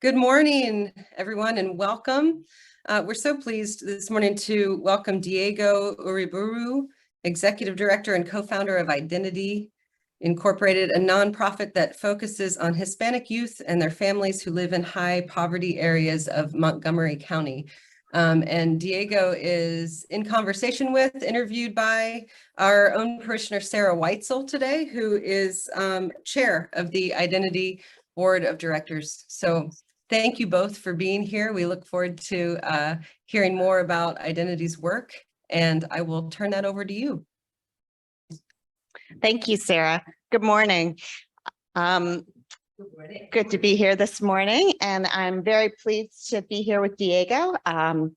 Good morning, everyone, and welcome. We're so pleased this morning to welcome Diego Uriburu, Executive Director and co-founder of Identity Incorporated, a nonprofit that focuses on Hispanic youth and their families who live in high poverty areas of Montgomery County. And Diego is in conversation with, interviewed by our own parishioner, Sarah Weitzel today, who is chair of the Identity Board of Directors. So thank you both for being here. We look forward to hearing more about Identity's work, and I will turn that over to you. Thank you, Sarah. Good morning. Good to be here this morning, and I'm very pleased to be here with Diego. I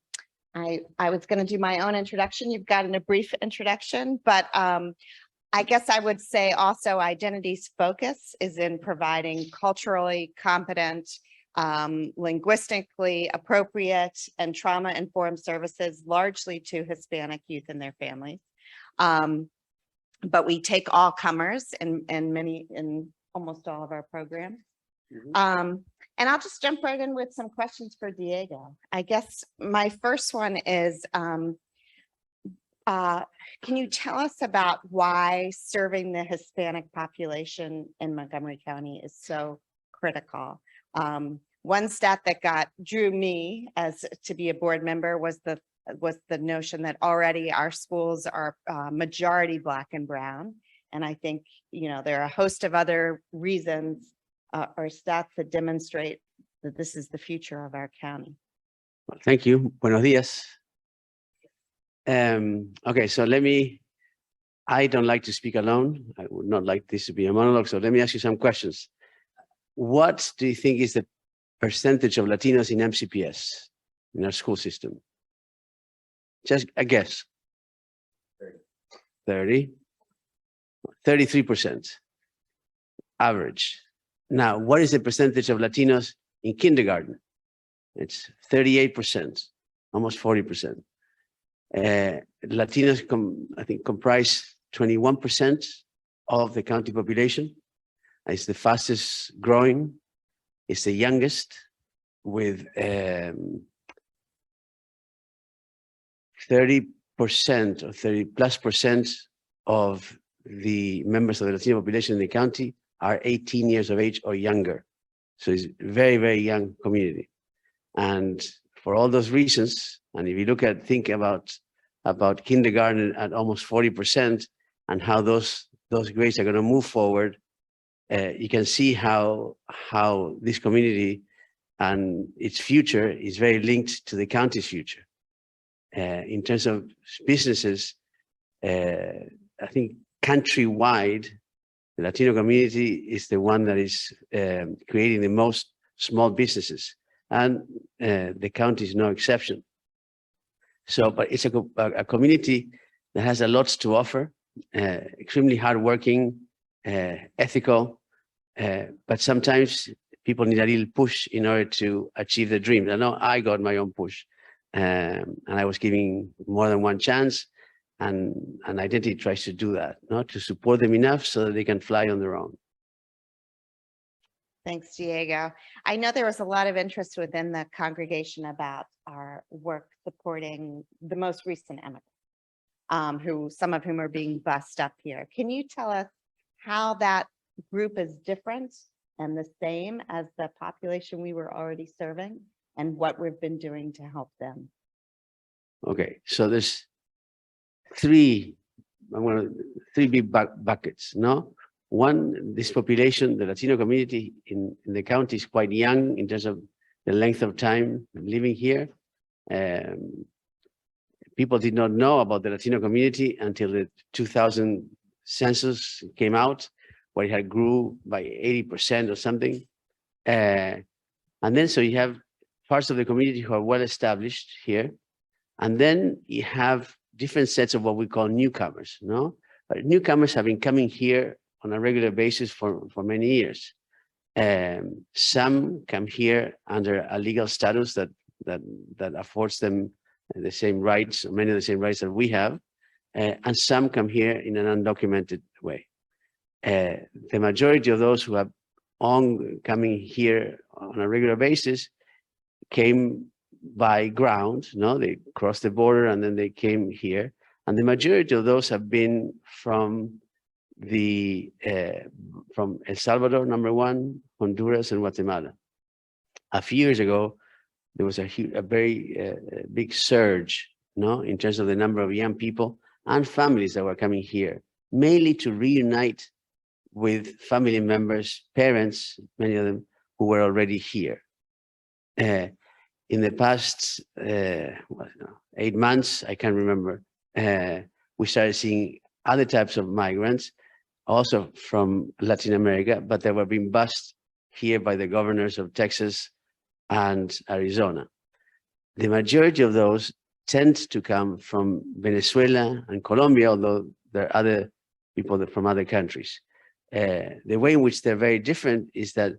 was going to do my own introduction. You've gotten a brief introduction, but I guess I would say also Identity's focus is in providing culturally competent, linguistically appropriate, and trauma-informed services largely to Hispanic youth and their families. But we take all comers in almost all of our programs. And I'll just jump right in with some questions for Diego. I guess my first one is, can you tell us about why serving the Hispanic population in Montgomery County is so critical? One stat that drew me as to be a board member was the notion that already our schools are majority Black and brown. And I think, there are a host of other reasons or stats that demonstrate that this is the future of our county. Well, thank you. Buenos días. Okay, so I don't like to speak alone. I would not like this to be a monologue. So let me ask you some questions. What do you think is the percentage of Latinos in MCPS, in our school system? Just a guess. 30. 33% average. Now, what is the percentage of Latinos in kindergarten? It's 38%, almost 40%. Latinos, I think, comprise 21% of the county population. It's the fastest growing. It's the youngest, with 30% or 30+% of the members of the Latino population in the county are 18 years of age or younger. So it's a very, very young community. And for all those reasons, and if you think about kindergarten at almost 40% and how those grades are going to move forward, you can see how this community and its future is very linked to the county's future. In terms of businesses, I think countrywide, the Latino community is the one that is creating the most small businesses, and the county is no exception. So, but it's a community that has a lot to offer, extremely hardworking, ethical, but sometimes people need a little push in order to achieve the dream. I know I got my own push, and I was giving more than one chance, and Identity tries to do that, to support them enough so that they can fly on their own. Thanks, Diego. I know there was a lot of interest within the congregation about our work supporting the most recent immigrants, some of whom are being bussed up here. Can you tell us how that group is different and the same as the population we were already serving, and what we've been doing to help them? Okay, so there's three big buckets, One, this population, the Latino community in the county, is quite young in terms of the length of time living here. People did not know about the Latino community until the 2000 census came out, where it had grew by 80% or something. And then so you have parts of the community who are well established here. And then you have different sets of what we call newcomers, But newcomers have been coming here on a regular basis for many years. Some come here under a legal status that affords them the same rights, or many of the same rights that we have. And some come here in an undocumented way. The majority of those who have coming here on a regular basis came by ground, no? They crossed the border and then they came here. And the majority of those have been from from El Salvador, number one, Honduras, and Guatemala. A few years ago, there was a very big surge, no, in terms of the number of young people and families that were coming here, mainly to reunite with family members, parents, many of them who were already here. In the past 8 months, I can't remember, we started seeing other types of migrants, also from Latin America, but they were being bused here by the governors of Texas and Arizona. The majority of those tend to come from Venezuela and Colombia, although there are other people from other countries. The way in which they're very different is that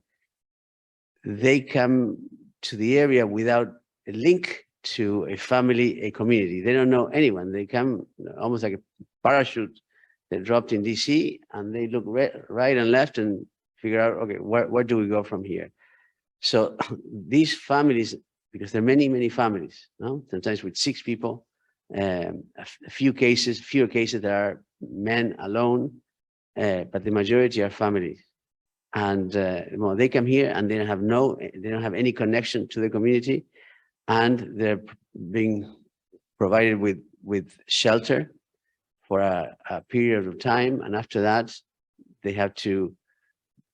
they come to the area without a link to a family, a community. They don't know anyone. They come almost like a parachute. They're dropped in DC and they look right and left and figure out, okay, where do we go from here? So these families, because there are many, many families, no? Sometimes with 6 people, fewer cases that are men alone, but the majority are families. And well, they come here and they don't have any connection to the community, and they're being provided with shelter for a period of time, and after that, they have to.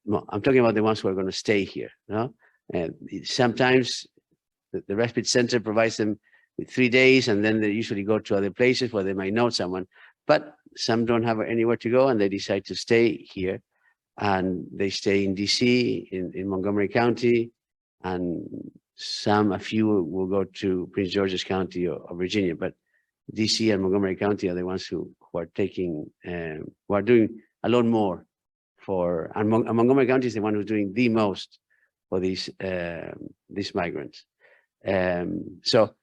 Well, I'm talking about the ones who are going to stay here. No, and sometimes the respite center provides them with 3 days, and then they usually go to other places where they might know someone. But some don't have anywhere to go, and they decide to stay here. And they stay in DC, in Montgomery County, and a few will go to Prince George's County or Virginia. But DC and Montgomery County are the ones who are taking, who are doing a lot more and Montgomery County is the one who's doing the most for these migrants. So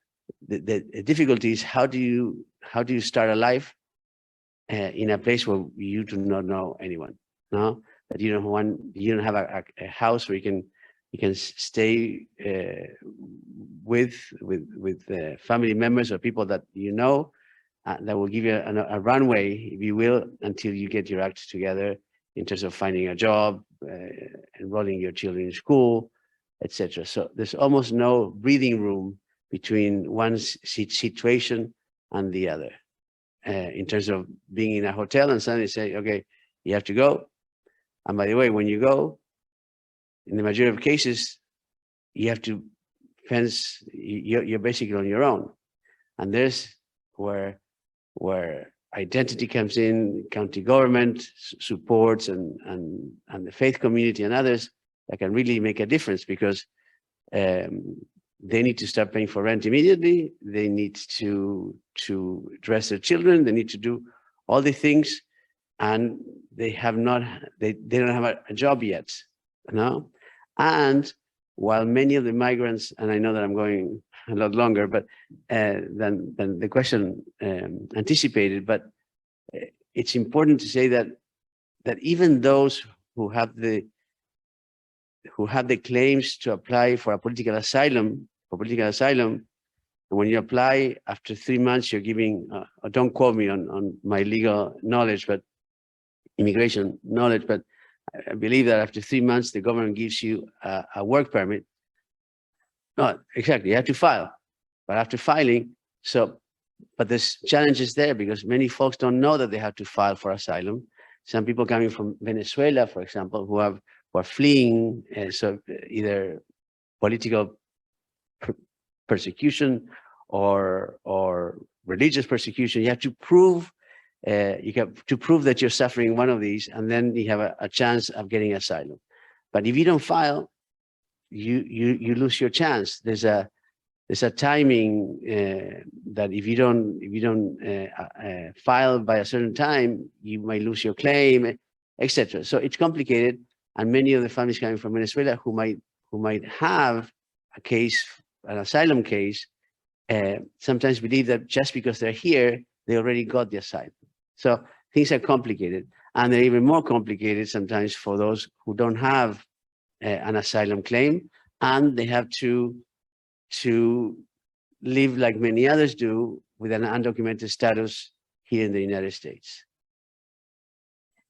the difficulty is how do you start a life in a place where you do not know anyone, no? That you don't have a house where you can stay with family members or people that you know, that will give you a runway, if you will, until you get your act together in terms of finding a job, enrolling your children in school, etc. So there's almost no breathing room between one situation and the other, in terms of being in a hotel and suddenly say, okay, you have to go. And by the way, when you go, in the majority of cases, you have to fence, you're basically on your own. And there's where identity comes in, county government supports, and the faith community and others that can really make a difference, because they need to start paying for rent immediately. They need to dress their children. They need to do all the things, and they don't have a job yet, no? And while many of the migrants, and I know that I'm going a lot longer, but than the question anticipated, but it's important to say that even those who have the claims to apply for political asylum, and when you apply, after 3 months, you're giving, don't quote me on my legal knowledge, but immigration knowledge, but I believe that after 3 months, the government gives you a work permit. Not exactly, you have to file, but after filing, but there's challenges there because many folks don't know that they have to file for asylum. Some people coming from Venezuela, for example, who are fleeing, so either political persecution or religious persecution, you have to prove that you're suffering one of these, and then you have a chance of getting asylum. But if you don't file, you lose your chance. There's a timing that if you don't file by a certain time, you might lose your claim, etc. So it's complicated, and many of the families coming from Venezuela who might have a case, an asylum case, sometimes believe that just because they're here, they already got the asylum. So things are complicated, and they're even more complicated sometimes for those who don't have an asylum claim, and they have to live like many others do with an undocumented status here in the United States.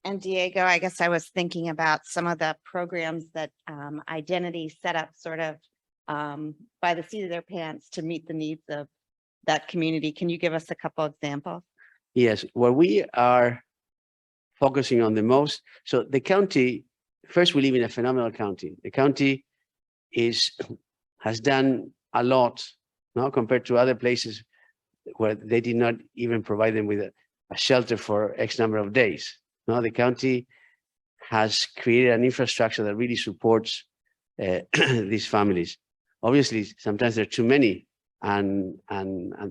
And Diego, I guess I was thinking about some of the programs that Identity set up sort of by the seat of their pants to meet the needs of that community. Can you give us a couple examples? Yes, what we are focusing on the most, so the county, first we live in a phenomenal county. The county has done a lot now compared to other places where they did not even provide them with a shelter for X number of days. No, the county has created an infrastructure that really supports these families. Obviously, sometimes there are too many, and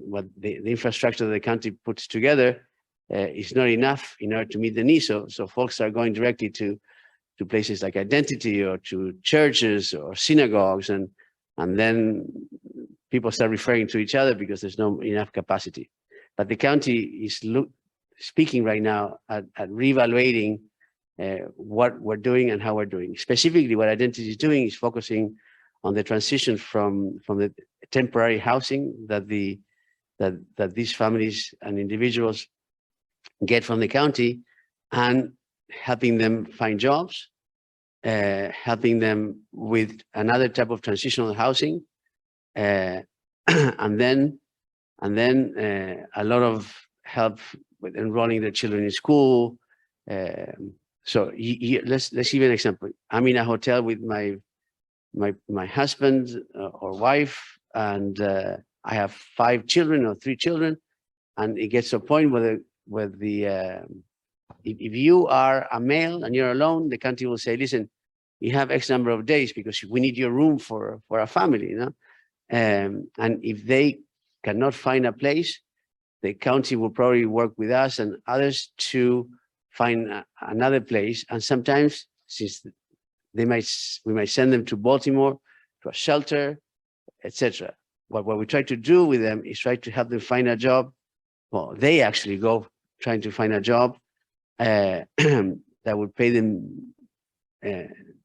what the infrastructure that the county puts together is not enough in order to meet the needs. So folks are going directly to places like Identity or to churches or synagogues, and then people start referring to each other because there's not enough capacity. But the county is speaking right now at reevaluating what we're doing and how we're doing. Specifically, what Identity is doing is focusing on the transition from the temporary housing that these families and individuals get from the county, and helping them find jobs, helping them with another type of transitional housing, and then a lot of help with enrolling their children in school. So let's give an example. I'm in a hotel with my husband or wife, and I have 5 children or 3 children, and it gets to a point where if you are a male and you're alone, the county will say, listen, you have X number of days because we need your room for a family, you know? And if they cannot find a place, the county will probably work with us and others to find another place. And sometimes, since we might send them to Baltimore, to a shelter, etc. What we try to do with them is try to help them find a job. Well, they actually go trying to find a job that would pay them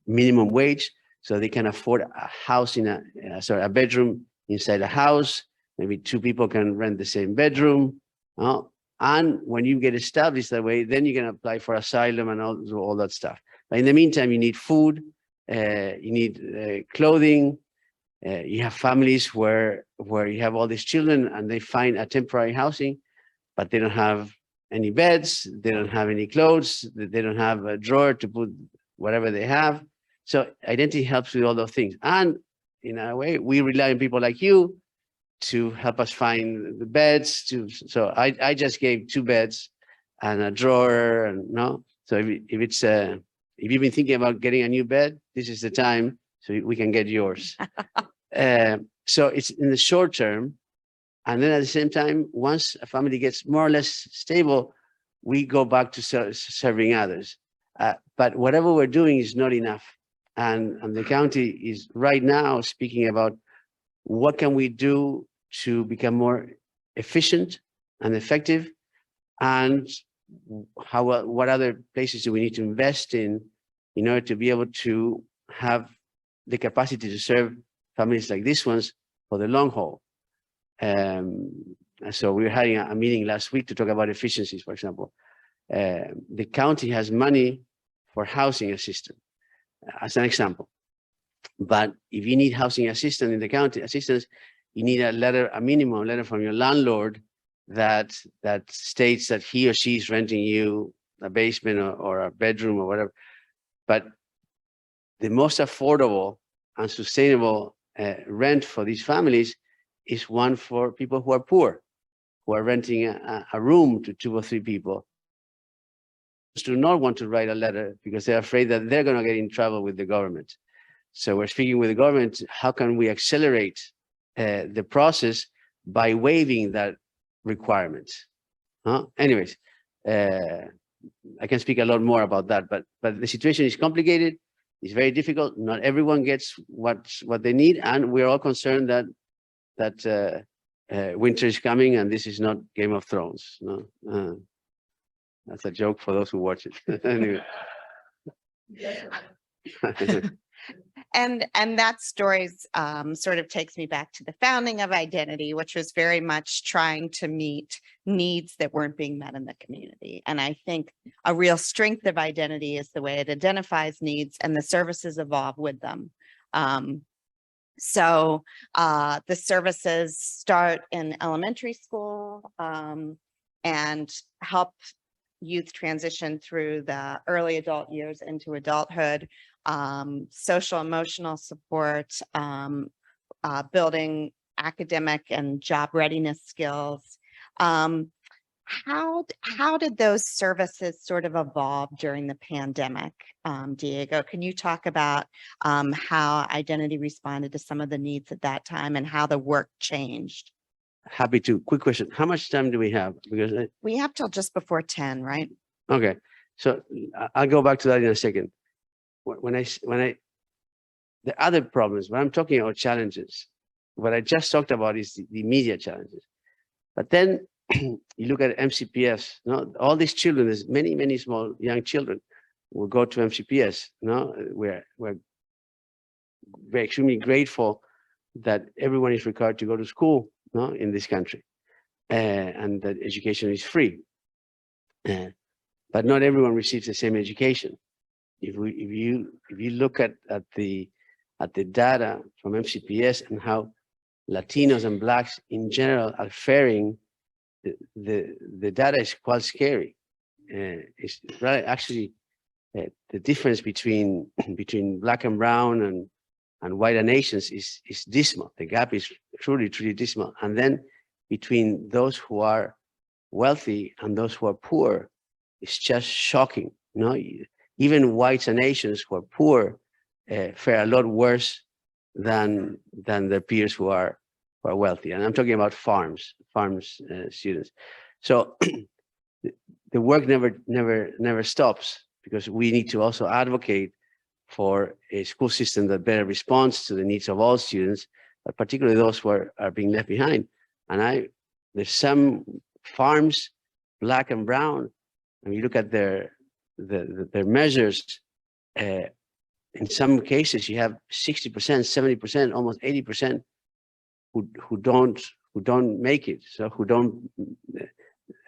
minimum wage, so they can afford a house in a bedroom inside a house. Maybe 2 people can rent the same bedroom. And when you get established that way, then you can apply for asylum and all that stuff. But in the meantime, you need food, you need clothing. You have families where you have all these children and they find a temporary housing, but they don't have any beds, they don't have any clothes, they don't have a drawer to put whatever they have. So Identity helps with all those things. And in a way, we rely on people like you to help us find the beds. So I just gave 2 beds and a drawer, and so if you've been thinking about getting a new bed, this is the time, so we can get yours. So it's in the short term. And then at the same time, once a family gets more or less stable, we go back to serving others. But whatever we're doing is not enough. And the county is right now speaking about what can we do to become more efficient and effective, and what other places do we need to invest in order to be able to have the capacity to serve families like these ones for the long haul. So we were having a meeting last week to talk about efficiencies, for example. The county has money for housing assistance, as an example. But if you need housing assistance in the county, you need a minimum letter from your landlord that states that he or she is renting you a basement or a bedroom or whatever. But the most affordable and sustainable rent for these families is one for people who are poor, who are renting a room to 2 or 3 people. Do not want to write a letter because they're afraid that they're going to get in trouble with the government. So we're speaking with the government, how can we accelerate the process by waiving that requirement? Anyways, I can speak a lot more about that, but the situation is complicated. It's very difficult. Not everyone gets what they need, and we're all concerned that winter is coming, and this is not Game of Thrones. No, that's a joke for those who watch it. Anyway. And that story sort of takes me back to the founding of Identity, which was very much trying to meet needs that weren't being met in the community. And I think a real strength of Identity is the way it identifies needs and the services evolve with them. So the services start in elementary school and help youth transition through the early adult years into adulthood, social emotional support, building academic and job readiness skills. How did those services sort of evolve during the pandemic? Diego, can you talk about how Identity responded to some of the needs at that time and how the work changed? Happy to. Quick question. How much time do we have? Because We have till just before 10, right? okay, so I'll go back to that in a second. The other problems, when I'm talking about challenges, what I just talked about is the immediate challenges. But then you look at MCPS, all these children, there's many small young children will go to MCPS. We're extremely grateful that everyone is required to go to school in this country, and that education is free. But not everyone receives the same education. If you look at the data from MCPS and how Latinos and Blacks in general are faring, the data is quite scary. It's really actually the difference between Black and brown and white nations is dismal. The gap is truly dismal. And then between those who are wealthy and those who are poor, it's just shocking. Even white nations who are poor fare a lot worse than their peers who are wealthy. And I'm talking about farms students. So the work never stops, because we need to also advocate for a school system that better responds to the needs of all students, but particularly those who are being left behind. And there's some farms, Black and brown, and you look at their measures, in some cases you have 60%, 70%, almost 80% who don't make it. So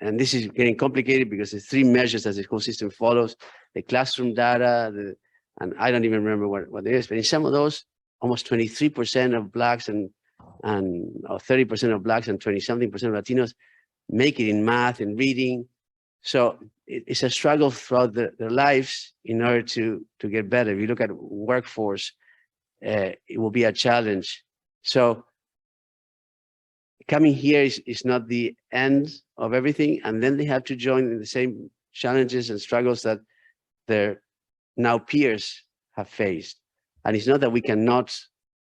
and this is getting complicated because there's 3 measures that the school system follows: the classroom data, and I don't even remember what it is, but in some of those, almost 23% of Blacks or 30% of Blacks and 20-something% of Latinos make it in math and reading. So it's a struggle throughout their lives in order to get better. If you look at workforce, it will be a challenge. So coming here is not the end of everything, and then they have to join in the same challenges and struggles that their now peers have faced. And it's not that we cannot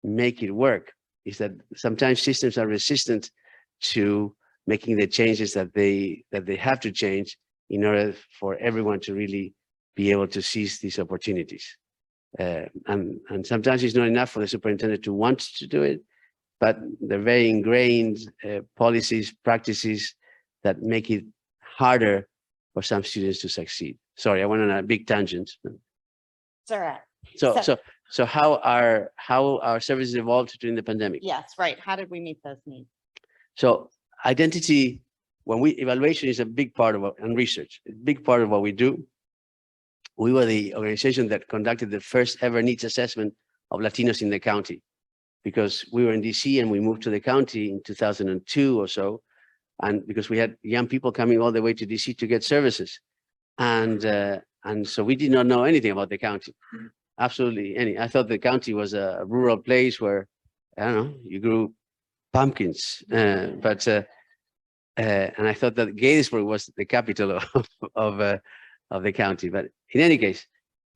make it work, it's that sometimes systems are resistant to making the changes that they have to change in order for everyone to really be able to seize these opportunities. And sometimes it's not enough for the superintendent to want to do it, but they're very ingrained policies, practices that make it harder for some students to succeed. Sorry, I went on a big tangent. It's all right. So how our services evolved during the pandemic? Yes, right. How did we meet those needs? So identity, evaluation is a big part of and research, a big part of what we do. We were the organization that conducted the first ever needs assessment of Latinos in the county, because we were in DC and we moved to the county in 2002 or so, and because we had young people coming all the way to DC to get services, and so we did not know anything about the county, absolutely any. I thought the county was a rural place where, I don't know, you grew pumpkins, and I thought that Gettysburg was the capital of the county. But in any case,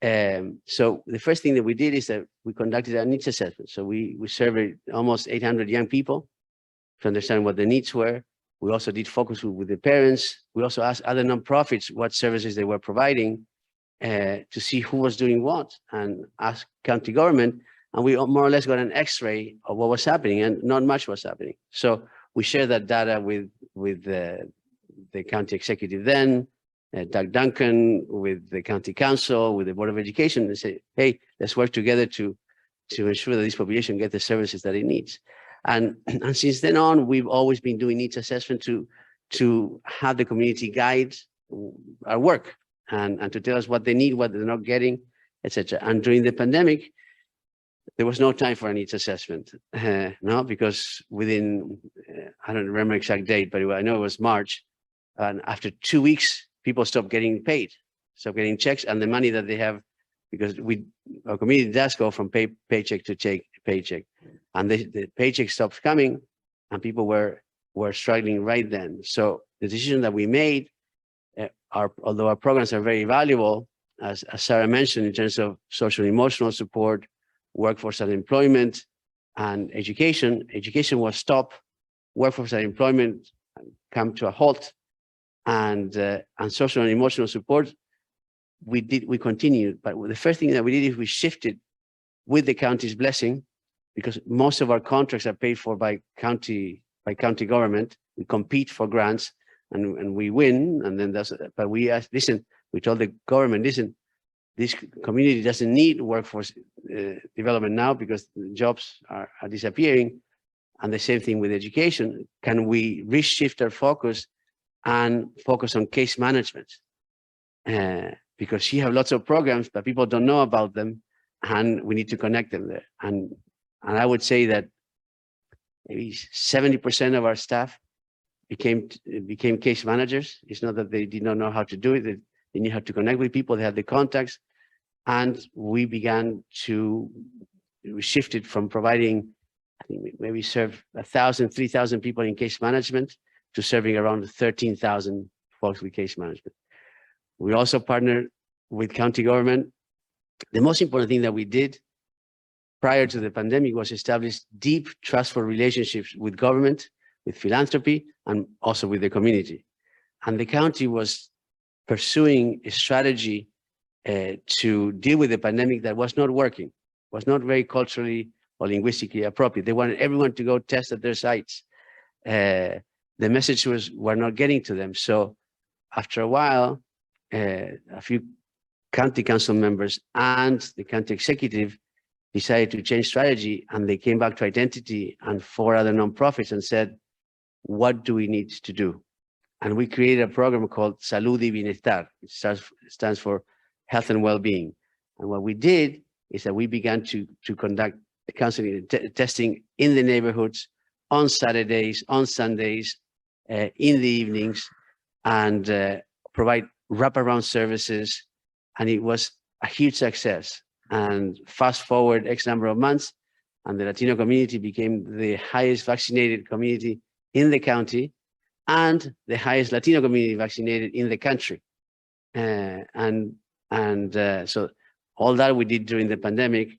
so the first thing that we did is that we conducted a needs assessment. So we surveyed almost 800 young people to understand what their needs were. We also did focus group with the parents. We also asked other nonprofits what services they were providing to see who was doing what, and asked county government, and we more or less got an X-ray of what was happening, and not much was happening. So we shared that data with the county executive then, Doug Duncan, with the county council, with the Board of Education, and say, hey, let's work together to to ensure that this population get the services that it needs. And since then on, we've always been doing needs assessment to have the community guide our work and to tell us what they need, what they're not getting, etc. And during the pandemic, there was no time for a needs assessment, no, because within, I don't remember exact date, but I know it was March. And after 2 weeks, people stopped getting paid, stopped getting checks, and the money that they have, because our community does go from paycheck to paycheck, and the paycheck stopped coming, and people were struggling right then. So the decision that we made, although our programs are very valuable, as Sarah mentioned, in terms of social and emotional support, workforce and employment, and education was stopped, workforce and employment come to a halt, and social and emotional support, we continued. But the first thing that we did is we shifted with the county's blessing, because most of our contracts are paid for by county government. We compete for grants and we win, and then but we asked, listen, we told the government, listen, this community doesn't need workforce development now because the jobs are disappearing. And the same thing with education. Can we reshift our focus and focus on case management? Because you have lots of programs, but people don't know about them, and we need to connect them there. And I would say that maybe 70% of our staff became case managers. It's not that they did not know how to do it. They knew how to connect with people. They had the contacts, and we shifted from providing, I think we maybe serve 1,000, 3,000 people in case management to serving around 13,000 folks with case management. We also partnered with county government. The most important thing that we did prior to the pandemic was establish deep, trustful relationships with government, with philanthropy, and also with the community. And the county was pursuing a strategy to deal with the pandemic that was not working, was not very culturally or linguistically appropriate. They wanted everyone to go test at their sites. The message we're not getting to them. So after a while, a few county council members and the county executive decided to change strategy, and they came back to Identity and 4 other nonprofits and said, what do we need to do? And we created a program called Salud y Bienestar, which stands for health and well-being. And what we did is that we began to conduct counseling and testing in the neighborhoods on Saturdays, on Sundays, in the evenings, and provide wraparound services. And it was a huge success. And fast forward X number of months, and the Latino community became the highest vaccinated community in the county and the highest Latino community vaccinated in the country. So all that we did during the pandemic.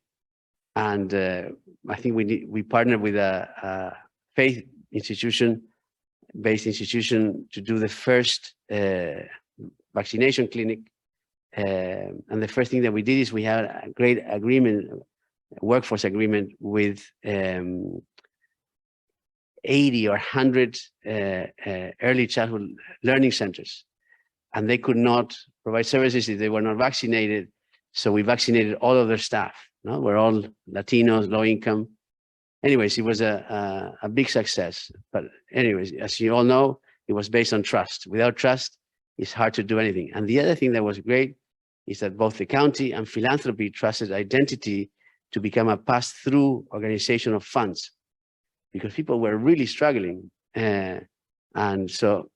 And I think we partnered with a faith institution-based institution to do the first vaccination clinic. And the first thing that we did is we had a great agreement, workforce agreement with 80 or 100 early childhood learning centers. And they could not provide services if they were not vaccinated. So we vaccinated all of their staff. No? We're all Latinos, low income. Anyways, it was a big success. But anyways, as you all know, it was based on trust. Without trust, it's hard to do anything. And the other thing that was great is that both the county and philanthropy trusted Identity to become a pass-through organization of funds, because people were really struggling. And so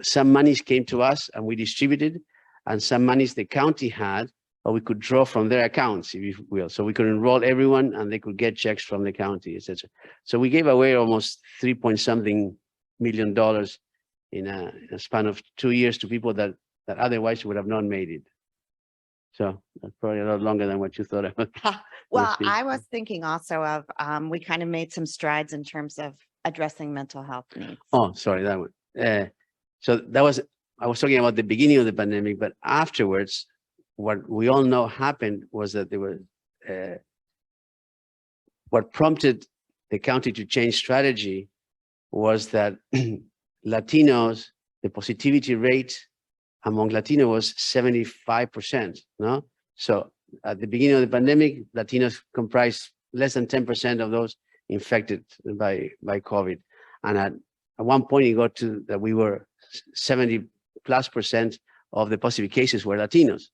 some monies came to us and we distributed, and some monies the county had, but we could draw from their accounts, if you will. So we could enroll everyone and they could get checks from the county, etc. So we gave away almost $3-point-something million in a span of 2 years to people that otherwise would have not made it. So that's probably a lot longer than what you thought I would. Well, I was thinking also of, we kind of made some strides in terms of addressing mental health needs. Oh, sorry, that one. So that was, I was talking about the beginning of the pandemic, but afterwards, what we all know happened was that there were, what prompted the county to change strategy was that Latinos, the positivity rate among Latino was 75%, no? So at the beginning of the pandemic, Latinos comprised less than 10% of those infected by COVID. And at one point, it got to that we were 70+% of the positive cases were Latinos.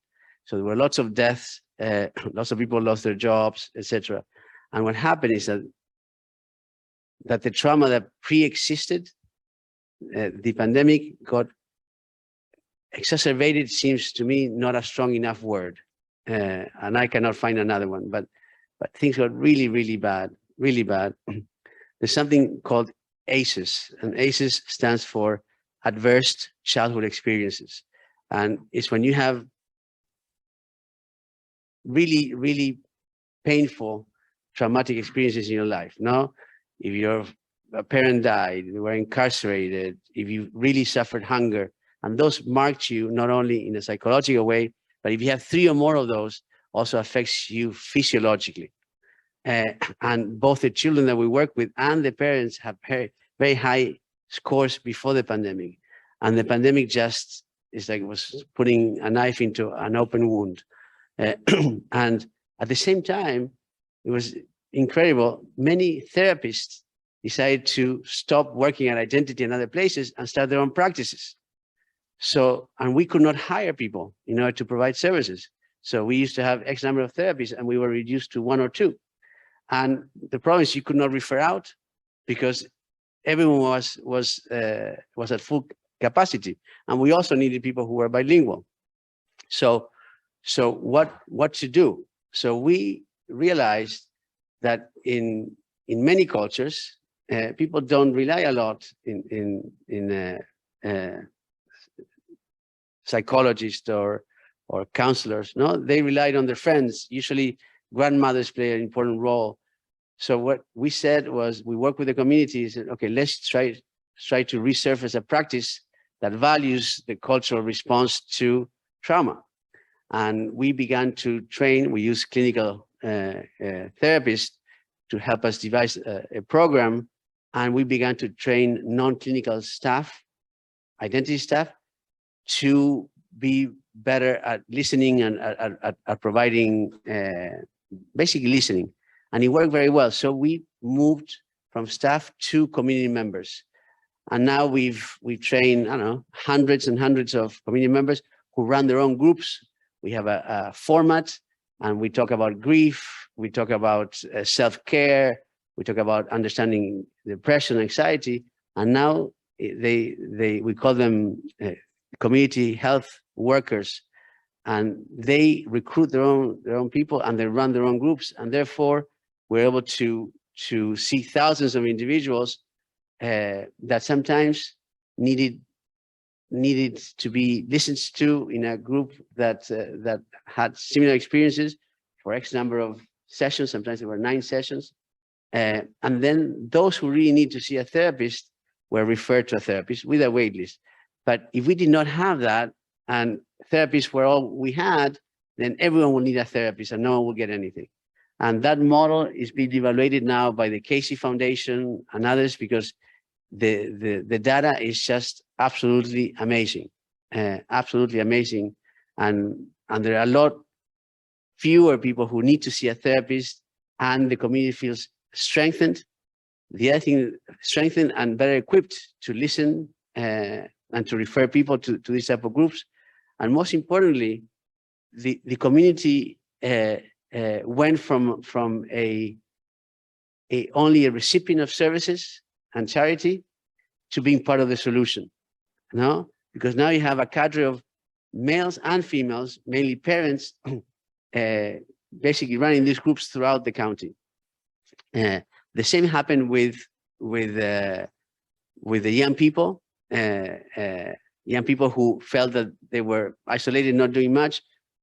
So there were lots of deaths, lots of people lost their jobs, etc. And what happened is that the trauma that pre-existed the pandemic got exacerbated, seems to me not a strong enough word. And I cannot find another one, but things got really, really bad, really bad. There's something called ACEs, and ACEs stands for Adverse Childhood Experiences. And it's when you have really, really painful, traumatic experiences in your life. No, if your parent died, you were incarcerated, if you really suffered hunger, and those marked you not only in a psychological way, but if you have 3 or more of those, also affects you physiologically. And both the children that we work with and the parents have very, very high scores before the pandemic. And the pandemic just is like was putting a knife into an open wound. And at the same time, it was incredible. Many therapists decided to stop working at Identity and other places and start their own practices. So, and we could not hire people in order to provide services. So we used to have X number of therapists and we were reduced to 1 or 2. And the problem is you could not refer out because everyone was at full capacity. And we also needed people who were bilingual. So what to do? So we realized that in many cultures, people don't rely a lot in psychologists or counselors. No, they relied on their friends. Usually grandmothers play an important role. So what we said was we work with the communities and okay, let's try to resurface a practice that values the cultural response to trauma. And we began to train, we use clinical therapists to help us devise a program. And we began to train non-clinical staff, identity staff, to be better at listening and at providing basically listening. And it worked very well. So we moved from staff to community members. And now we've trained, I don't know, hundreds and hundreds of community members who run their own groups. We have a format and we talk about grief. We talk about self-care. We talk about understanding depression, anxiety. And now we call them community health workers, and they recruit their own people and they run their own groups. And therefore we're able to see thousands of individuals that sometimes needed to be listened to in a group that had similar experiences for X number of sessions. Sometimes there were 9 sessions. And then those who really need to see a therapist were referred to a therapist with a wait list. But if we did not have that and therapists were all we had, then everyone will need a therapist and no one will get anything. And that model is being evaluated now by the Casey Foundation and others because the data is just absolutely amazing, absolutely amazing. And there are a lot fewer people who need to see a therapist and the community feels strengthened. The other thing, strengthened and better equipped to listen and to refer people to these type of groups. And most importantly, the community went from only a recipient of services and charity to being part of the solution. No, because now you have a cadre of males and females, mainly parents, basically running these groups throughout the county. The same happened with the young people. Young people who felt that they were isolated, not doing much,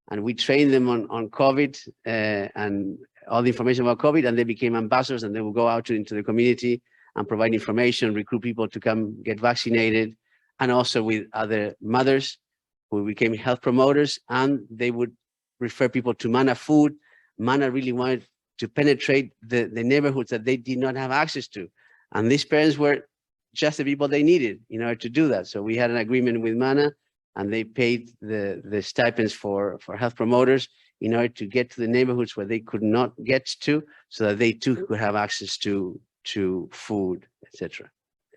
and we trained them on COVID and all the information about COVID, and they became ambassadors, and they will go out into the community and provide information, recruit people to come get vaccinated, and also with other mothers who became health promoters, and they would refer people to Mana Food. Mana really wanted to penetrate the neighborhoods that they did not have access to, and these parents were just the people they needed in order to do that. So we had an agreement with Mana, and they paid the stipends for health promoters in order to get to the neighborhoods where they could not get to, so that they too could have access to food, etc.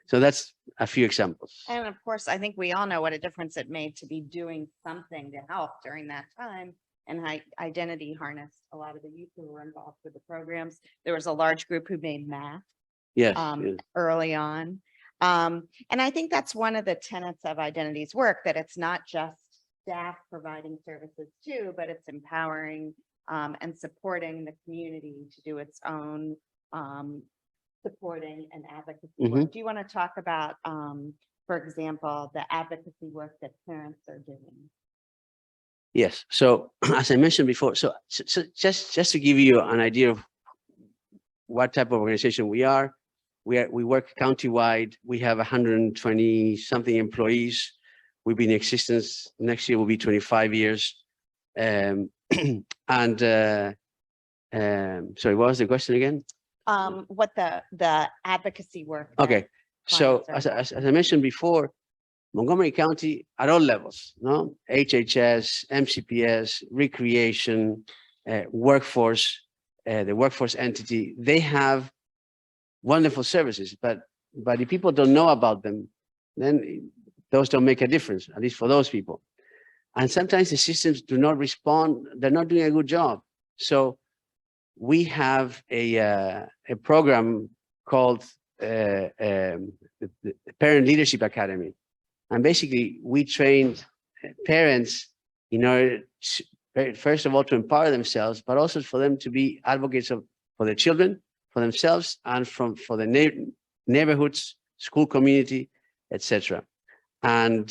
So that's a few examples. And of course, I think we all know what a difference it made to be doing something to help during that time. And identity harnessed a lot of the youth who were involved with the programs. There was a large group who made masks Yes. early on. And I think that's one of the tenets of Identity's work, that it's not just staff providing services too, but it's empowering and supporting the community to do its own supporting and advocacy work. Do you want to talk about, for example, the advocacy work that parents are doing? Yes. So as I mentioned before, so just to give you an idea of what type of organization we are, we work countywide. We have 120 something employees. We've been in existence. Next year will be 25 years. Sorry, what was the question again? What the advocacy work. Okay. So clients are as I mentioned before, Montgomery County at all levels, no? HHS, MCPS, recreation, workforce, the workforce entity, they have wonderful services, but if people don't know about them, then those don't make a difference, at least for those people. And sometimes the systems do not respond, they're not doing a good job. So we have a program called the Parent Leadership Academy. And basically, we trained parents in order to, first of all, to empower themselves, but also for them to be advocates for their children, for themselves, and for the neighborhoods, school community, etc. And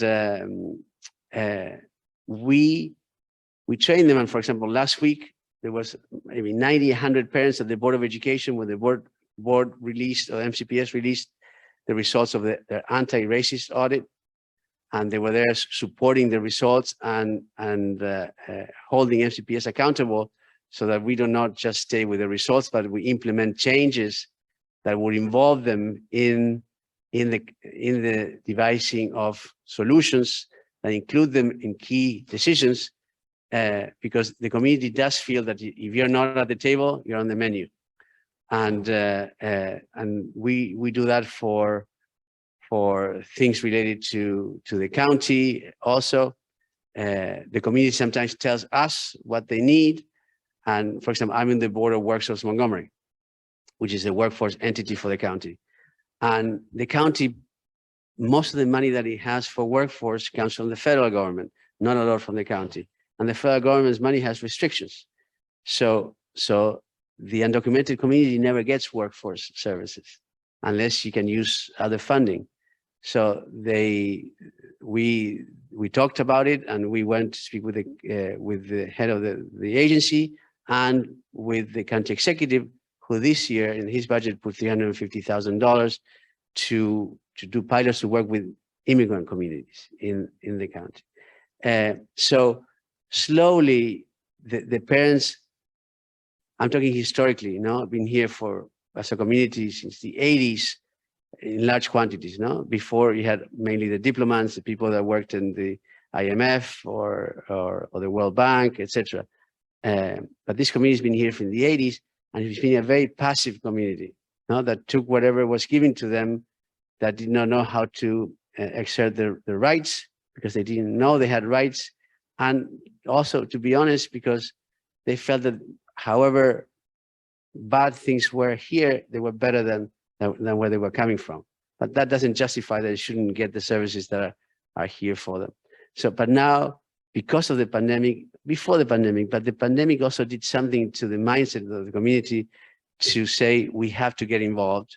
we train them. And for example, last week, there was maybe 90, 100 parents at the Board of Education when the board released, or MCPS released, the results of their anti-racist audit. And they were there supporting the results and holding MCPS accountable, so that we do not just stay with the results, but we implement changes that would involve them in the devising of solutions that include them in key decisions, because the community does feel that if you're not at the table, you're on the menu. And we do that for things related to the county. Also, the community sometimes tells us what they need. And for example, I'm in the Board of Workforce Montgomery, which is a workforce entity for the county. And the county, most of the money that it has for workforce comes from the federal government, not a lot from the county. And the federal government's money has restrictions. So the undocumented community never gets workforce services unless you can use other funding. So we talked about it, and we went to speak with the head of the agency and with the county executive, who this year in his budget put $350,000 to do pilots to work with immigrant communities in the county. So slowly, the parents, I'm talking historically, I've been here as a community since the 80s in large quantities, Before you had mainly the diplomats, the people that worked in the IMF or the World Bank, etc. But this community has been here from the 80s, and it's been a very passive community, that took whatever was given to them, that did not know how to exert their rights, because they didn't know they had rights. And also, to be honest, because they felt that however bad things were here, they were better than where they were coming from. But that doesn't justify that they shouldn't get the services that are here for them. So, but now, because of the pandemic, before the pandemic, but the pandemic also did something to the mindset of the community to say, we have to get involved.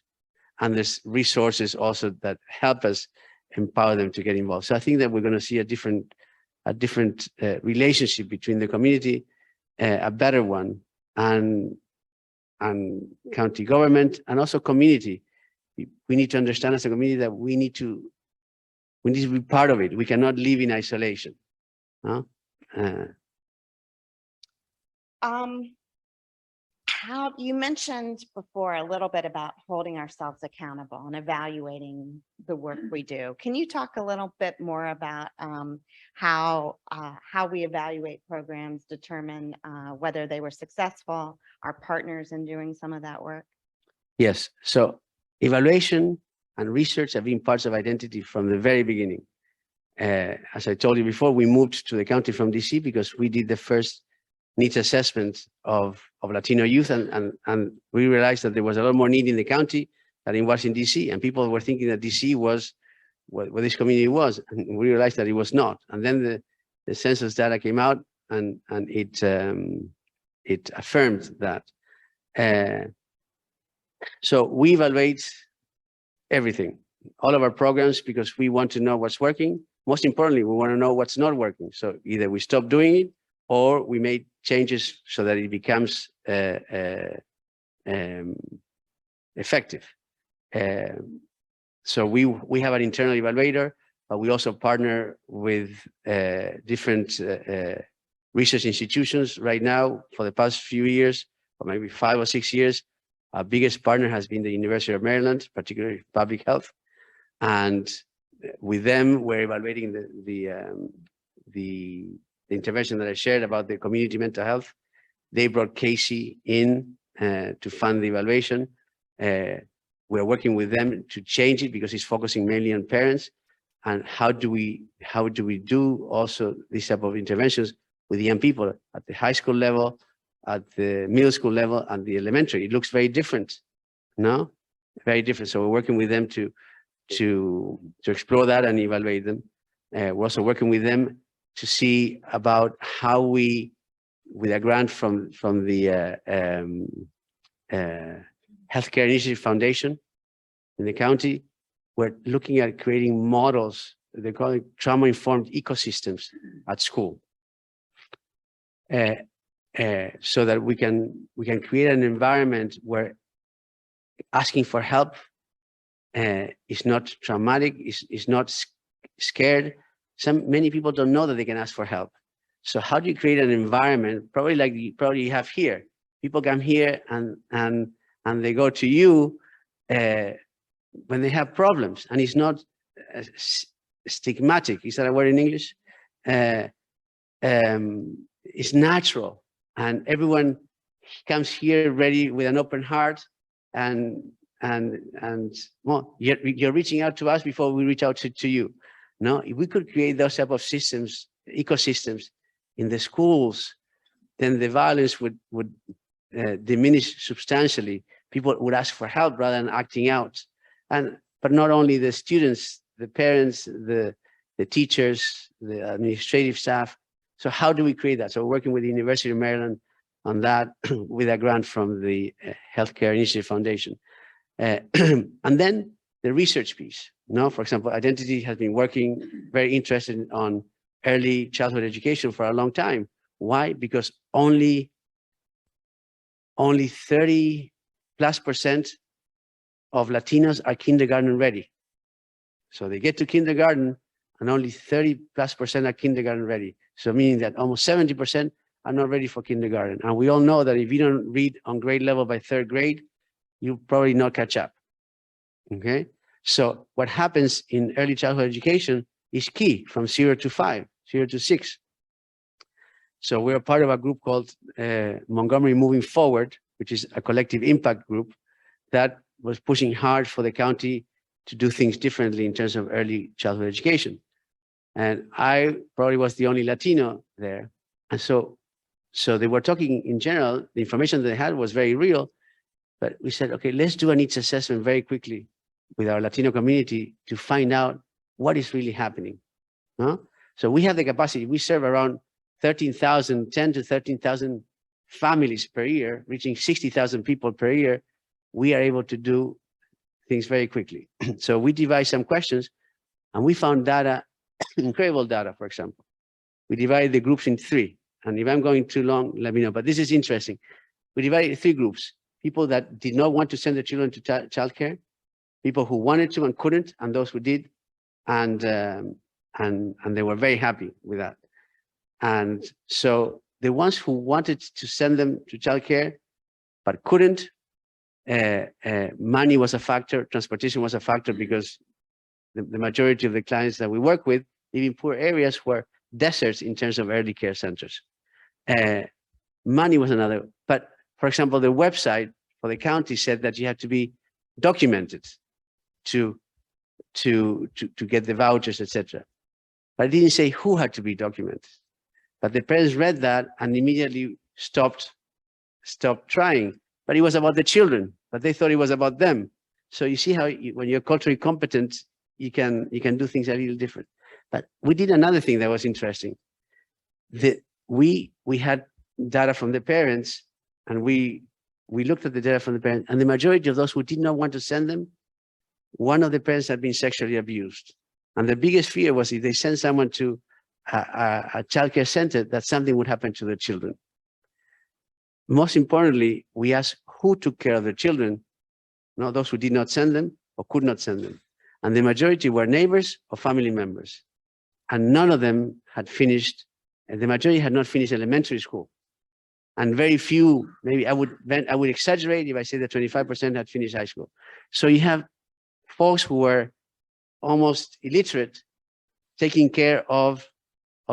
And there's resources also that help us empower them to get involved. So I think that we're going to see a different relationship between the community, a better one, and county government, and also community. We need to understand as a community that we need to be part of it. We cannot live in isolation. how you mentioned before a little bit about holding ourselves accountable and evaluating the work we do. Can you talk a little bit more about how we evaluate programs, determine whether they were successful, our partners in doing some of that work? Yes. So evaluation and research have been parts of identity from the very beginning. As I told you before, we moved to the county from DC because we did the first needs assessment of Latino youth, and we realized that there was a lot more need in the county than it was in DC, and people were thinking that DC was what this community was, and we realized that it was not. And then the census data came out, and it affirmed that. So we evaluate everything, all of our programs, because we want to know what's working. Most importantly, we want to know what's not working. So either we stop doing it, or we made changes so that it becomes effective. So we have an internal evaluator, but we also partner with different research institutions. Right now, for the past few years, or maybe 5 or 6 years, our biggest partner has been the University of Maryland, particularly public health. And with them, we're evaluating the intervention that I shared about the community mental health. They brought Casey in to fund the evaluation. We're working with them to change it because it's focusing mainly on parents. And how do we do also this type of interventions with young people at the high school level, at the middle school level, and the elementary? It looks very different, no? Very different. So we're working with them to explore that and evaluate them. We're also working with them to see about how we, with a grant from the Healthcare Initiative Foundation in the county, we're looking at creating models. They call it trauma-informed ecosystems at school, so that we can create an environment where asking for help is not traumatic, is not scared. Many people don't know that they can ask for help. So how do you create an environment, probably like you probably have here? People come here and they go to you when they have problems, and it's not stigmatic. Is that a word in English? It's natural, and everyone comes here ready with an open heart, and well, you're reaching out to us before we reach out to you. No, if we could create those type of systems, ecosystems in the schools, then the violence would diminish substantially. People would ask for help rather than acting out. But not only the students, the parents, the teachers, the administrative staff. So how do we create that? So we're working with the University of Maryland on that with a grant from the Healthcare Initiative Foundation. And then the research piece. No, for example, Identity has been working very interested on early childhood education for a long time. Why? Because only 30+% of Latinos are kindergarten ready. So they get to kindergarten and only 30+% are kindergarten ready. So meaning that almost 70% are not ready for kindergarten. And we all know that if you don't read on grade level by 3rd grade, you'll probably not catch up. Okay. So what happens in early childhood education is key from 0 to 5, 0 to 6. So we're part of a group called Montgomery Moving Forward, which is a collective impact group that was pushing hard for the county to do things differently in terms of early childhood education. And I probably was the only Latino there. And so they were talking in general, the information that they had was very real, but we said, okay, let's do a needs assessment very quickly with our Latino community to find out what is really happening. No? So we have the capacity, we serve around 10 to 13,000 families per year, reaching 60,000 people per year. We are able to do things very quickly. So we devised some questions and we found data, incredible data, for example. We divided the groups in 3. And if I'm going too long, let me know, but this is interesting. We divided 3 groups: people that did not want to send their children to childcare, people who wanted to and couldn't, and those who did, and they were very happy with that. And so the ones who wanted to send them to childcare, but couldn't. Money was a factor, transportation was a factor, because the majority of the clients that we work with live in poor areas were deserts in terms of early care centers. Money was another, but for example, the website for the county said that you had to be documented to get the vouchers, etc. But it didn't say who had to be documented. But the parents read that and immediately stopped trying. But it was about the children, but they thought it was about them. So you see how when you're culturally competent, you can do things a little different. But we did another thing that was interesting. We had data from the parents, and we looked at the data from the parents, and the majority of those who did not want to send them, one of the parents had been sexually abused. And the biggest fear was if they send someone to a childcare center, that something would happen to the children. Most importantly, we asked who took care of the children, not those who did not send them or could not send them. And the majority were neighbors or family members. And none of them had finished, and the majority had not finished elementary school. And very few, maybe I would exaggerate if I say that 25% had finished high school. So you have folks who were almost illiterate taking care of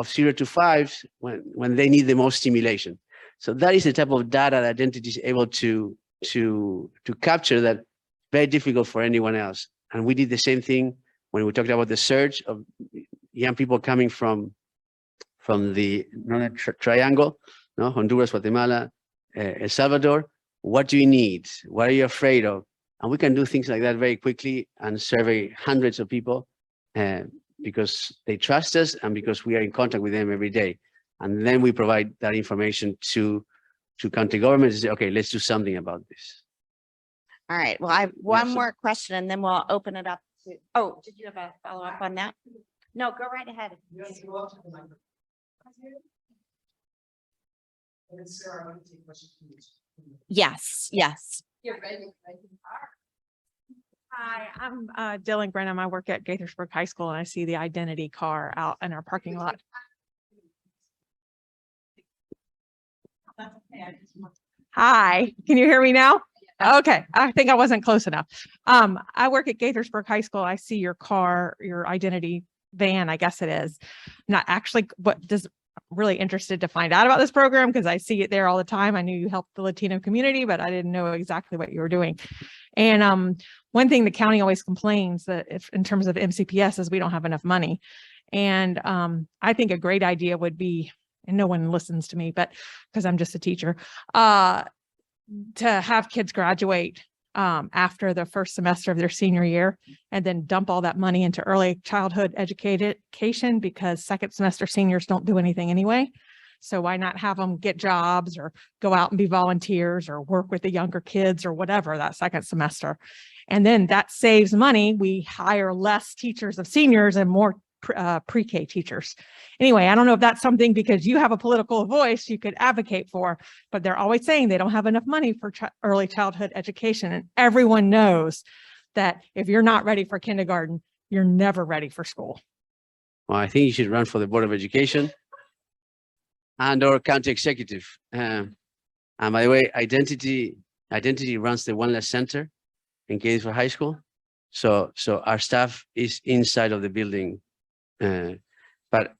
0 to 5s when they need the most stimulation. So that is the type of data that Identity is able to capture, that very difficult for anyone else. And we did the same thing when we talked about the surge of young people coming from the Northern Triangle, no? Honduras, Guatemala, El Salvador. What do you need? What are you afraid of? And we can do things like that very quickly and survey hundreds of people because they trust us and because we are in contact with them every day. And then we provide that information to county governments and say, okay, let's do something about this. All right, well, I have one so- more question and then we'll open it up to, oh, did you have a follow-up on that? No, go right ahead. Yes, yes. Hi, I'm Dylan Brenham. I work at Gaithersburg High School and I see the identity car out in our parking lot. Hi, can you hear me now? Okay, I think I wasn't close enough. I work at Gaithersburg High School. I see your car, your identity van, I guess it is. Not actually really interested to find out about this program because I see it there all the time. I knew you helped the Latino community, but I didn't know exactly what you were doing. And one thing the county always complains that if in terms of MCPS is we don't have enough money. And I think a great idea would be, and no one listens to me, but because I'm just a teacher, to have kids graduate after the first semester of their senior year and then dump all that money into early childhood education, because second semester seniors don't do anything anyway. So why not have them get jobs or go out and be volunteers or work with the younger kids or whatever that second semester. And then that saves money. We hire less teachers of seniors and more pre-K teachers. Anyway, I don't know if that's something, because you have a political voice you could advocate for, but they're always saying they don't have enough money for early childhood education. And everyone knows that if you're not ready for kindergarten, you're never ready for school. Well, I think you should run for the Board of Education and or county executive. And by the way, Identity runs the One Less Center in Gaithersburg High School. So our staff is inside of the building. But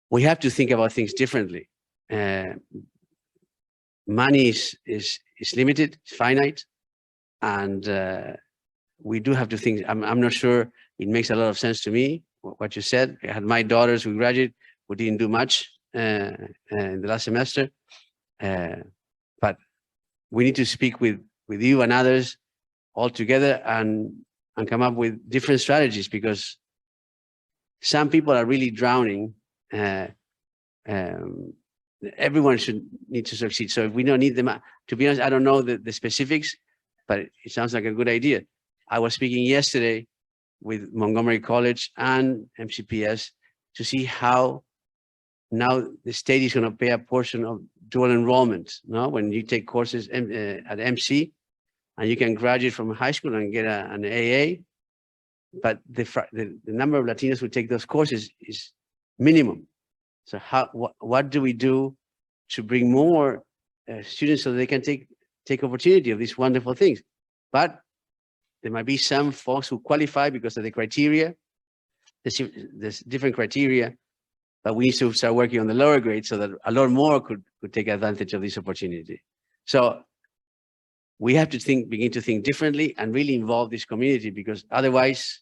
we have to think about things differently. Money is limited, it's finite, and we do have to think. I'm not sure it makes a lot of sense to me what you said. I had my daughters who graduated, who didn't do much in the last semester, but we need to speak with you and others all together and come up with different strategies, because some people are really drowning. Everyone should need to succeed. So if we don't need them, to be honest, I don't know the specifics, but it sounds like a good idea. I was speaking yesterday with Montgomery College and MCPS to see how now the state is going to pay a portion of dual enrollment. No, when you take courses at MC, and you can graduate from high school and get an AA. But the number of Latinos who take those courses is minimum. So what do we do to bring more students so they can take take opportunity of these wonderful things. But there might be some folks who qualify because of the criteria. There's different criteria, but we need to start working on the lower grades so that a lot more could take advantage of this opportunity. So we have to begin to think differently and really involve this community, because otherwise,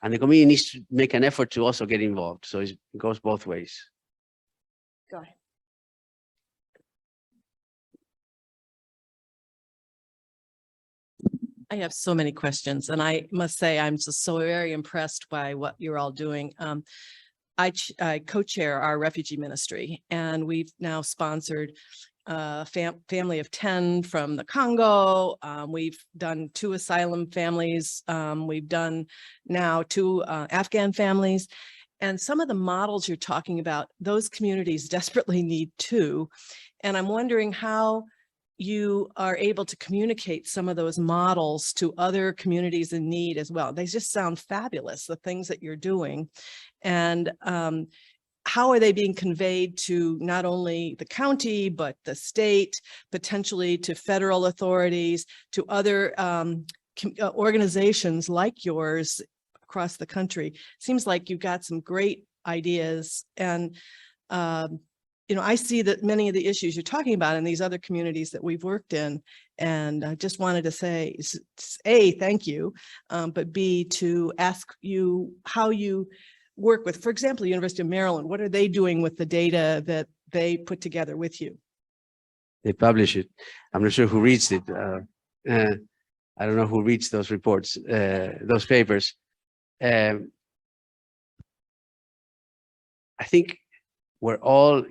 and the community needs to make an effort to also get involved. So it goes both ways. Go ahead. I have so many questions, and I must say I'm just so very impressed by what you're all doing. I co-chair our refugee ministry, and we've now sponsored a family of 10 from the Congo. We've done 2 asylum families. We've done now 2 Afghan families. And some of the models you're talking about, those communities desperately need too. And I'm wondering how you are able to communicate some of those models to other communities in need as well. They just sound fabulous, the things that you're doing. And how are they being conveyed to not only the county, but the state, potentially to federal authorities, to other organizations like yours across the country? Seems like you've got some great ideas. And you know, I see that many of the issues you're talking about in these other communities that we've worked in, and I just wanted to say, A, thank you, but B, to ask you how you work with, for example, the University of Maryland. What are they doing with the data that they put together with you? They publish it. I'm not sure who reads it. I don't know who reads those reports, those papers. I think we're all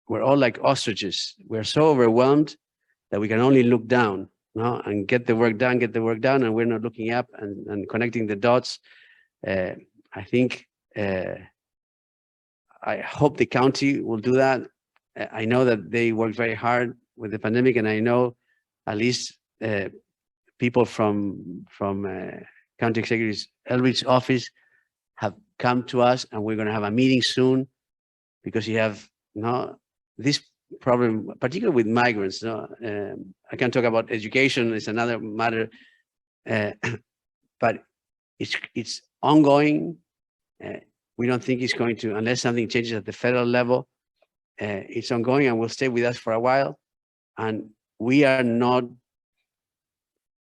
like ostriches. We're so overwhelmed that we can only look down, no, and get the work done, and we're not looking up and connecting the dots. I think, I hope the county will do that. I know that they worked very hard with the pandemic, and I know at least people from County Executive's Elbridge office have come to us, and we're going to have a meeting soon, because you have this problem, particularly with migrants. I can talk about education; it's another matter, but it's ongoing. We don't think it's going to, unless something changes at the federal level. It's ongoing and will stay with us for a while, and we are not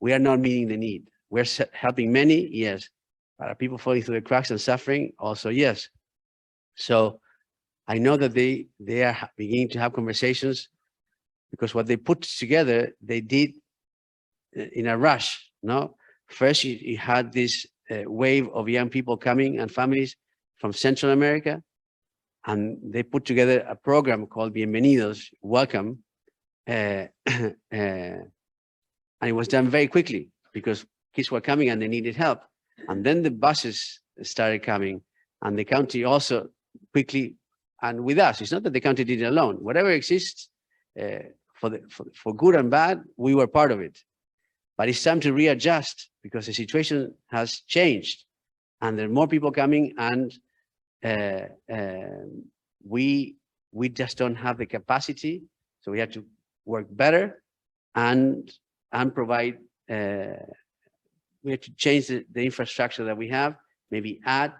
meeting the need. We're helping many, yes. Are people falling through the cracks and suffering? Also, yes. So I know that they are beginning to have conversations, because what they put together, they did in a rush. No, first you had this wave of young people coming and families from Central America, and they put together a program called Bienvenidos, Welcome, and it was done very quickly because kids were coming and they needed help. And then the buses started coming, and the county also quickly, and with us. It's not that the county did it alone. Whatever exists, for good and bad, we were part of it. But it's time to readjust, because the situation has changed, and there are more people coming, and we just don't have the capacity. So we have to work better and provide. We have to change the infrastructure that we have, maybe add.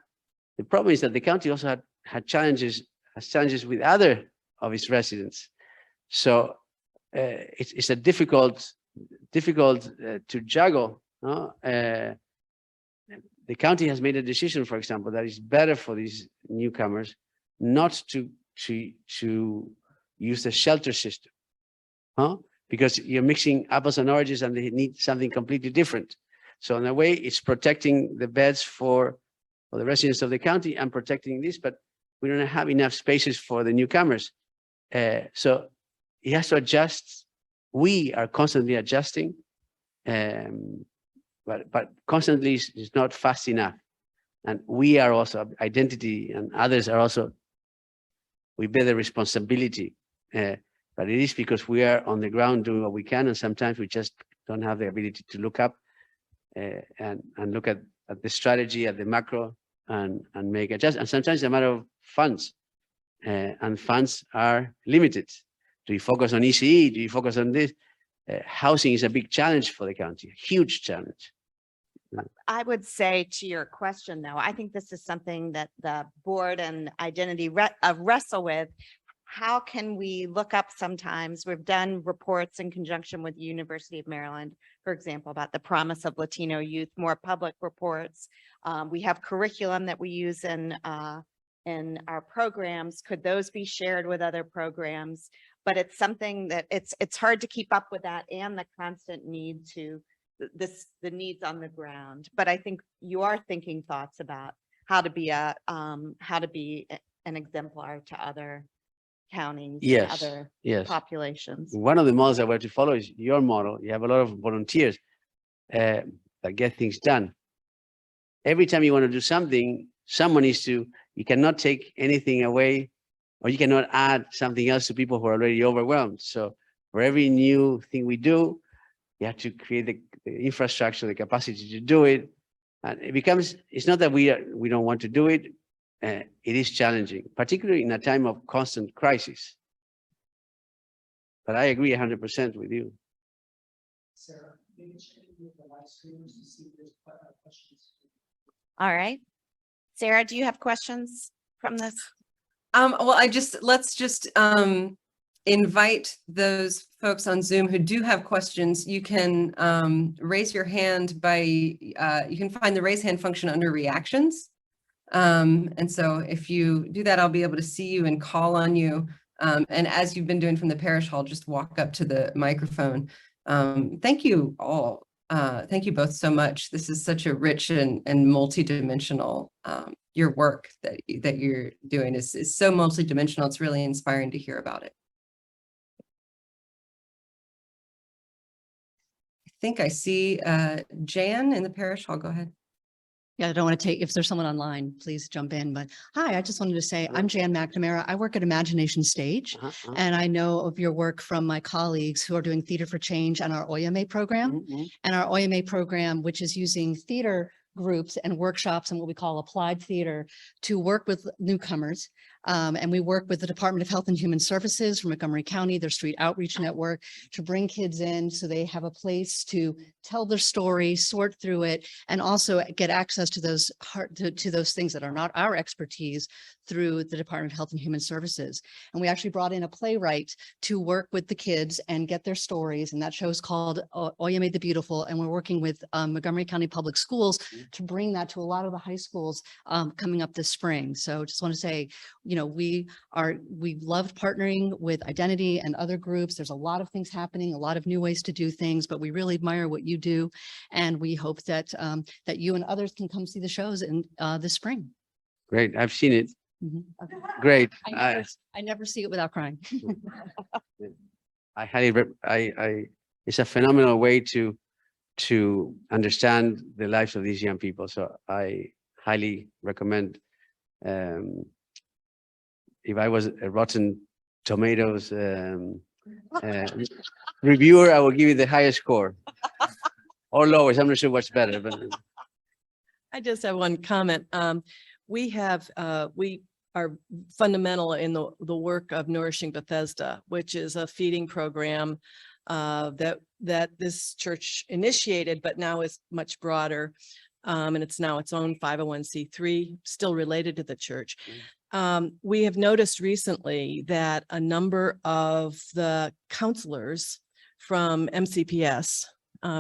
The problem is that the county also had challenges with other of its residents. So it's a difficult to juggle. No? The county has made a decision, for example, that it's better for these newcomers not to use the shelter system, because you're mixing apples and oranges, and they need something completely different. So in a way, it's protecting the beds for the residents of the county and protecting this, but we don't have enough spaces for the newcomers. So it has to adjust. We are constantly adjusting, but constantly is not fast enough. And we are also, identity and others are also, we bear the responsibility. But it is because we are on the ground doing what we can, and sometimes we just don't have the ability to look up and look at the strategy, at the macro, and make adjustments. And sometimes it's a matter of funds, and funds are limited. Do you focus on ECE? Do you focus on this? Housing is a big challenge for the county, a huge challenge. I would say to your question, though, I think this is something that the board and identity wrestle with. How can we look up sometimes? We've done reports in conjunction with the University of Maryland, for example, about the promise of Latino youth, more public reports. We have curriculum that we use in our programs. Could those be shared with other programs? But it's something that it's hard to keep up with that and the constant need to the needs on the ground. But I think you are thinking thoughts about how to be an exemplar to other counties, Yes, other yes. populations. One of the models that we're to follow is your model. You have a lot of volunteers that get things done. Every time you want to do something, someone needs to, you cannot take anything away, or you cannot add something else to people who are already overwhelmed. So for every new thing we do, you have to create the infrastructure, the capacity to do it. And it becomes, it's not that we don't want to do it. It is challenging, particularly in a time of constant crisis. But I agree 100% with you. Sarah, maybe check in with the live streamers to see if there's questions. All right. Sarah, do you have questions from this? Well, let's just invite those folks on Zoom who do have questions. You can raise your hand by, you can find the raise hand function under reactions. And so if you do that, I'll be able to see you and call on you. And as you've been doing from the parish hall, just walk up to the microphone. Thank you all. Thank you both so much. This is such a rich and multidimensional, your work that you're doing is so multidimensional. It's really inspiring to hear about it. I think I see Jan in the parish hall. Go ahead. Yeah, I don't want to take, if there's someone online, please jump in. But hi, I just wanted to say, I'm Jan McNamara. I work at Imagination Stage, and I know of your work from my colleagues who are doing Theater for Change and our OYMA program. And our OYMA program, which is using theater groups and workshops and what we call applied theater to work with newcomers. And we work with the Department of Health and Human Services from Montgomery County, their street outreach network, to bring kids in so they have a place to tell their story, sort through it, and also get access to those to those things that are not our expertise through the Department of Health and Human Services. And we actually brought in a playwright to work with the kids and get their stories. And that show is called Oyame the Beautiful. And we're working with Montgomery County Public Schools to bring that to a lot of the high schools coming up this spring. So just want to say, you know, we loved partnering with Identity and other groups. There's a lot of things happening, a lot of new ways to do things, but we really admire what you do. And we hope that that you and others can come see the shows in this spring. Great, I've seen it. Okay. Great. I never see it without crying. It's a phenomenal way to understand the lives of these young people. So I highly recommend. If I was a Rotten Tomatoes reviewer, I will give you the highest score or lowest. I'm not sure what's better, but I just have one comment. We are fundamental in the work of Nourishing Bethesda, which is a feeding program that this church initiated, but now is much broader. And it's now its own 501c3, still related to the church. We have noticed recently that a number of the counselors from MCPS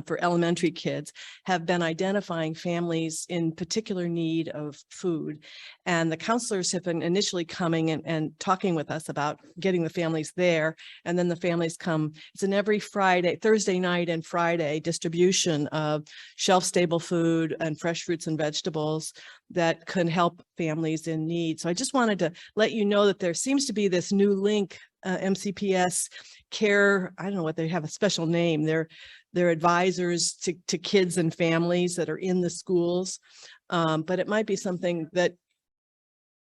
for elementary kids have been identifying families in particular need of food. And the counselors have been initially coming and talking with us about getting the families there. And then the families come, it's an every Friday, Thursday night and Friday distribution of shelf-stable food and fresh fruits and vegetables that can help families in need. So I just wanted to let you know that there seems to be this new link, MCPS care, I don't know what they have a special name. They're advisors to kids and families that are in the schools. But it might be something that,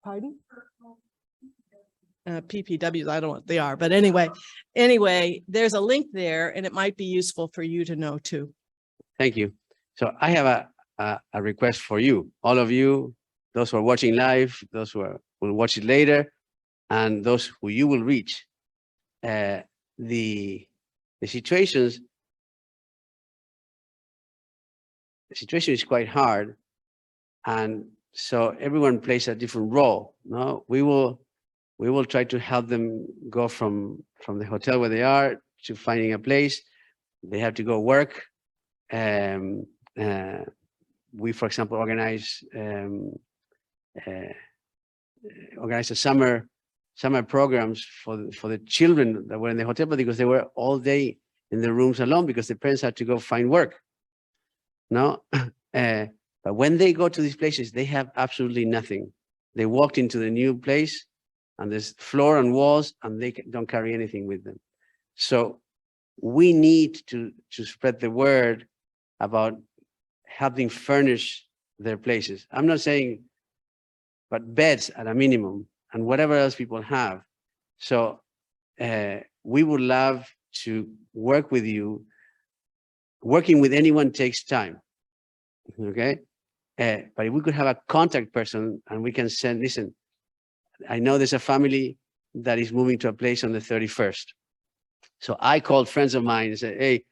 pardon? PPWs, I don't know what they are, but anyway, there's a link there and it might be useful for you to know too. thank you. So I have a request for you, all of you, those who are watching live, those who will watch it later, and those who you will reach. the situations, the situation is quite hard, and so everyone plays a different role. No, we will try to help them go from the hotel where they are to finding a place. They have to go work. We, for example, organize a summer programs for the children that were in the hotel, but because they were all day in the rooms alone because the parents had to go find work. No, but when they go to these places, they have absolutely nothing. They walked into the new place, and there's floor and walls, and they don't carry anything with them. So we need to spread the word about helping furnish their places. I'm not saying, but beds at a minimum, and whatever else people have. So we would love to work with you. Working with anyone takes time, okay? But if we could have a contact person and we can send, listen, I know there's a family that is moving to a place on the 31st. So I called friends of mine and said, hey,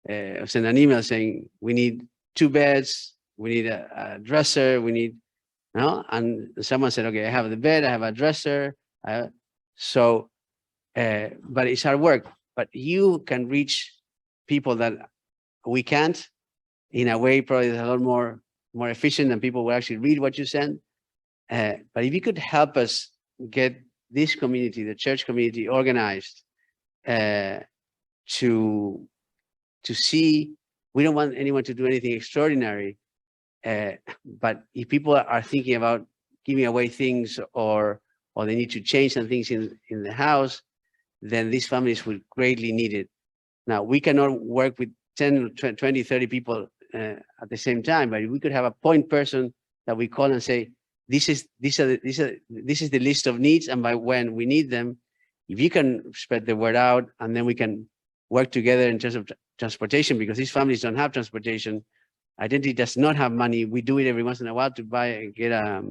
I sent an email saying, we need 2 beds, we need a dresser, we need, no? And someone said, okay, I have the bed, I have a dresser. But it's hard work, but you can reach people that we can't in a way probably a lot more efficient, and people will actually read what you send. But if you could help us get this community, the church community, organized to see, we don't want anyone to do anything extraordinary, but if people are thinking about giving away things or they need to change some things in the house, then these families will greatly need it. Now, we cannot work with 10, 20, 30 people at the same time, but if we could have a point person that we call and say, this is the list of needs, and by when we need them, if you can spread the word out, and then we can work together in terms of transportation, because these families don't have transportation. Identity does not have money. We do it every once in a while to get a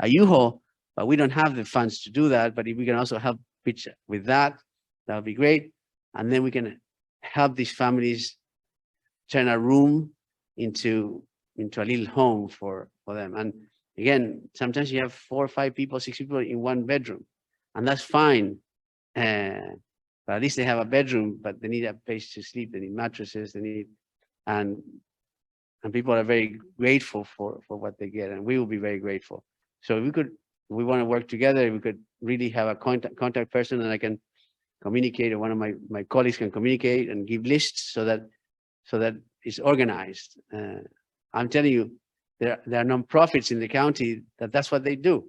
U-Haul, but we don't have the funds to do that. But if we can also help pitch with that, that would be great. And then we can help these families turn a room into a little home for them. And again, sometimes you have 4 or 5 people, 6 people in one bedroom, and that's fine. But at least they have a bedroom, but they need a place to sleep. They need mattresses. They need, and people are very grateful for what they get, and we will be very grateful. So if we want to work together, we could really have a contact person, and I can communicate, or one of my colleagues can communicate and give lists so that it's organized. I'm telling you, there are nonprofits in the county that's what they do.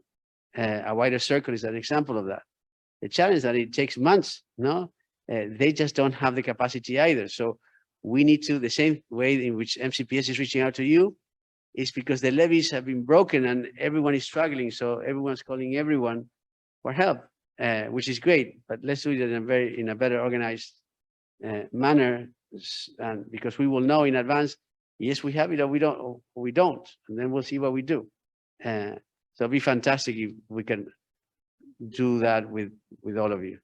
A Wider Circle is an example of that. The challenge is that it takes months, no? They just don't have the capacity either. So we need to, the same way in which MCPS is reaching out to you, is because the levees have been broken and everyone is struggling. So everyone's calling everyone for help, which is great, but let's do it in a better organized manner. And because we will know in advance, yes, we have it, or we don't, and then we'll see what we do. So it'd be fantastic if we can do that with all of you.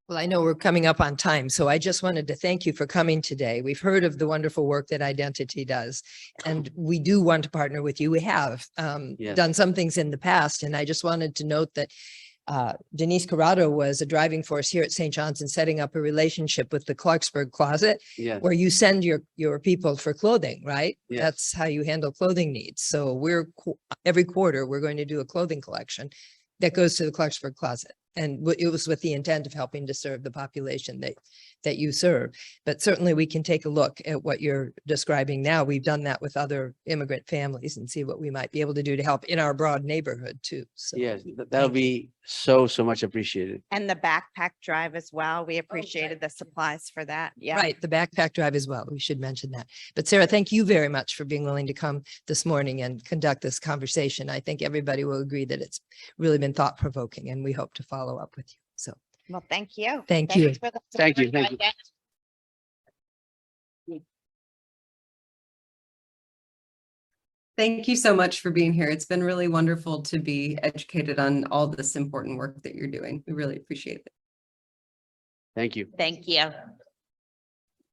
Well, I know we're coming up on time, so I just wanted to thank you for coming today. We've heard of the wonderful work that Identity does, and we do want to partner with you. We have done some things in the past, and I just wanted to note that Denise Corrado was a driving force here at St. John's in setting up a relationship with the Clarksburg Closet, where you send your people for clothing, right? Yes. That's how you handle clothing needs. So every quarter, we're going to do a clothing collection that goes to the Clarksburg Closet. And it was with the intent of helping to serve the population that you serve. But certainly we can take a look at what you're describing now. We've done that with other immigrant families and see what we might be able to do to help in our broad neighborhood too. So Yes, that'll be so much appreciated. And the backpack drive as well. We appreciated the supplies for that. Yeah. right, the backpack drive as well. We should mention that. But Sarah, thank you very much for being willing to come this morning and conduct this conversation. I think everybody will agree that it's really been thought provoking, and we hope to follow up with you. So Well, thank you. Thank you. Thanks for the Thank you, support. thank you. Thank you so much for being here. It's been really wonderful to be educated on all this important work that you're doing. We really appreciate it. Thank you. Thank you.